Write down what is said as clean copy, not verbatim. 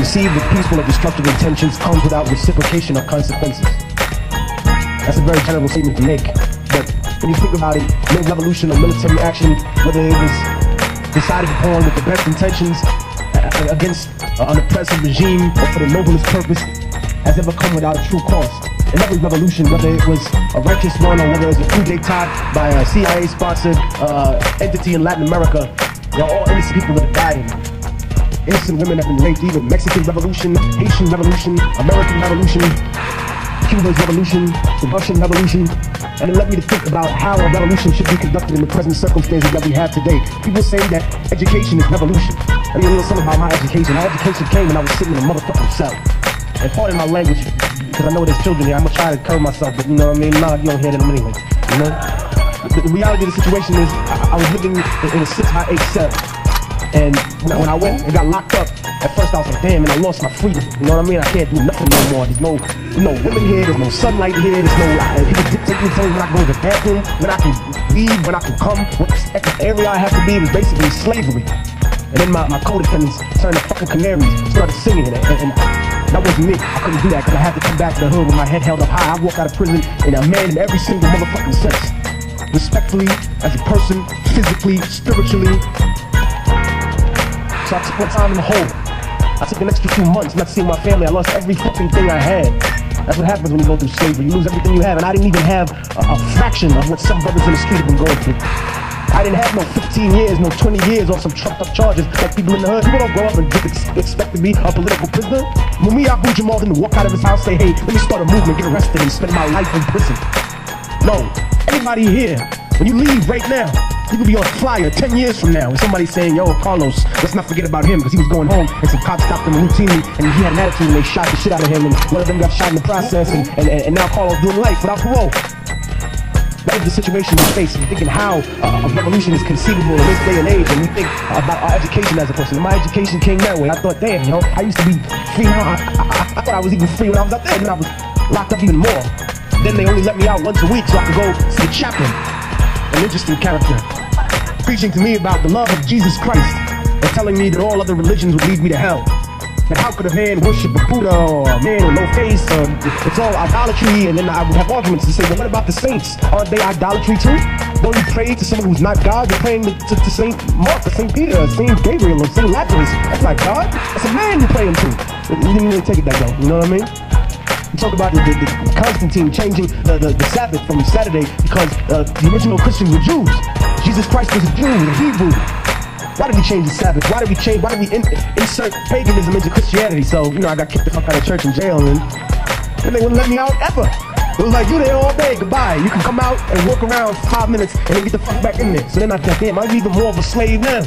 receive with peaceful or destructive intentions comes without reciprocation or consequences. That's a very general statement to make, but when you think about it, no revolution or military action, whether it was decided upon with the best intentions against an oppressive regime or for the noblest purpose, has ever come without a true cost. In every revolution, whether it was a righteous one or whether it was a coup d'etat by a CIA-sponsored entity in Latin America, they're all innocent people that are dying. Innocent women have been raped. Even Mexican Revolution, Haitian Revolution, American Revolution, Cuba's Revolution, the Russian Revolution. And it led me to think about how a revolution should be conducted in the present circumstances that we have today. People say that education is revolution. I mean, a little something about my education. My education came when I was sitting in a motherfucking cell. And pardon my language, because I know there's children here. I'm gonna try to curb myself, but you know what I mean? Nah, you don't hear them anyway. You know? The reality of the situation is, I was living in a 6x8 cell. And when I went and got locked up, at first I was like, damn, and I lost my freedom. You know what I mean? I can't do nothing no more. There's no women here, there's no sunlight here, there's no people dictate me, telling me when I go to the bathroom, when I can leave, when I can come, what area I have to be. It was basically slavery. And then my co-defendants turned to fucking canaries, started singing, and that wasn't me. I couldn't do that because I had to come back to the hood with my head held up high. I walked out of prison and a man in every single motherfucking sense. Respectfully, as a person, physically, spiritually. So I took my time in the hole. I took an extra 2 months not seeing my family. I lost every fucking thing I had. That's what happens when you go through slavery. You lose everything you have, and I didn't even have a fraction of what some brothers in the street have been going through. I didn't have no 15 years, no 20 years off some trucked up charges like people in the hood. People don't grow up and expect to be a political prisoner. Mumia Abu Jamal didn't walk out of his house, say, hey, let me start a movement, get arrested, and spend my life in prison. No. Anybody here, when you leave right now, you could be on a flyer 10 years from now, and somebody's saying, yo, Carlos, let's not forget about him, because he was going home, and some cops stopped him routinely, and he had an attitude, and they shot the shit out of him, and one of them got shot in the process, and now Carlos doing life without parole. That is the situation we face. We're thinking how a revolution is conceivable in this day and age, and we think about our education as a person. My education came that way. I thought, damn, you know, I used to be free now. I thought I was even free when I was up there, and then I was locked up even more. Then they only let me out once a week so I could go see the chaplain, an interesting character, preaching to me about the love of Jesus Christ and telling me that all other religions would lead me to hell. That how could a man worship a Buddha or a man with no face? It's all idolatry. And then I would have arguments to say, well, what about the saints? Aren't they idolatry too? Don't you pray to someone who's not God? You're praying to Saint Mark or Saint Peter or Saint Gabriel or Saint Lazarus. That's not God. That's a man you're praying to. You didn't really take it that though. You know what I mean? We talk about the Constantine changing the Sabbath from Saturday because the original Christians were Jews. Jesus Christ was a Jew, a Hebrew. Why did we change the Sabbath? Why did we insert paganism into Christianity? So, you know, I got kicked the fuck out of church in jail, and they wouldn't let me out ever. It was like, you there all day, goodbye. You can come out and walk around for 5 minutes and then get the fuck back in there. So then I thought, damn, I'm even more of a slave now.